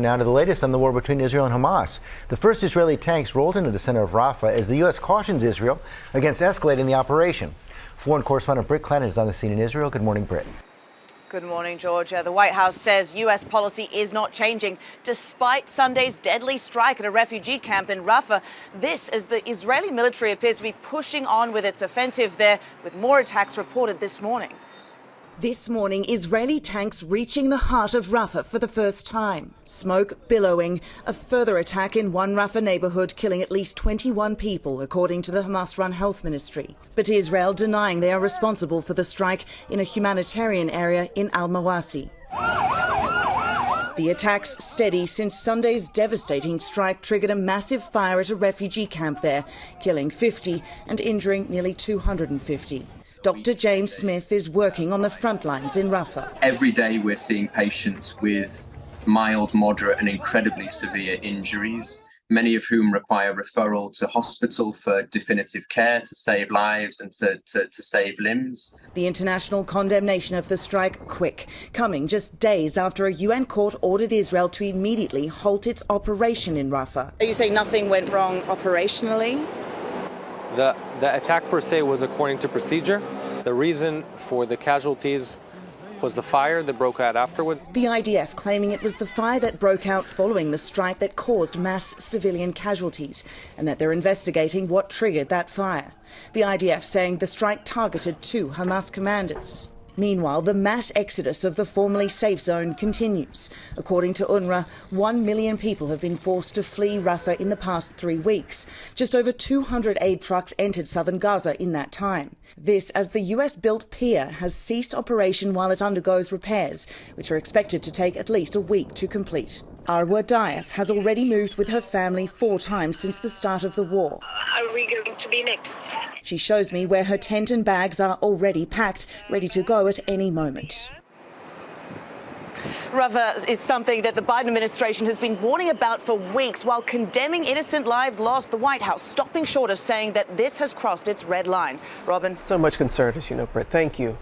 now to the latest on the war between Israel and Hamas. The first Israeli tanks rolled into the center of Rafah as the U.S. cautions Israel against escalating the operation. Foreign correspondent Britt Clennon is on the scene in Israel. Good morning, Britt. Good morning, Georgia. The White House says U.S. policy is not changing despite Sunday's deadly strike at a refugee camp in Rafah. This as the Israeli military appears to be pushing on with its offensive there, with more attacks reported this morning. This morning, Israeli tanks reaching the heart of Rafah for the first time. Smoke billowing. A further attack in one Rafah neighbourhood, killing at least 21 people, according to the Hamas-run health ministry. But Israel denying they are responsible for the strike in a humanitarian area in Al-Mawasi. The attacks steady since Sunday's devastating strike triggered a massive fire at a refugee camp there, killing 50 and injuring nearly 250. Dr. James Smith is working on the front lines in Rafah. Every day we're seeing patients with mild, moderate and incredibly severe injuries, many of whom require referral to hospital for definitive care to save lives and to save limbs. The international condemnation of the strike quick, coming just days after a UN court ordered Israel to immediately halt its operation in Rafah. Are you saying nothing went wrong operationally? The attack per se was according to procedure. The reason for the casualties was the fire that broke out afterwards. The IDF claiming it was the fire that broke out following the strike that caused mass civilian casualties, and that they're investigating what triggered that fire. The IDF saying the strike targeted 2 Hamas commanders. Meanwhile, the mass exodus of the formerly safe zone continues. According to UNRWA, 1 million people have been forced to flee Rafah in the past 3 weeks. Just over 200 aid trucks entered southern Gaza in that time. This as the US-built pier has ceased operation while it undergoes repairs, which are expected to take at least a week to complete. Arwa Diaf has already moved with her family 4 times since the start of the war. Are we going to be next? She shows me where her tent and bags are already packed, ready to go at any moment. Rafah is something that the Biden administration has been warning about for weeks while condemning innocent lives lost. The White House stopping short of saying that this has crossed its red line. Robin. So much concern, as you know, Britt. Thank you.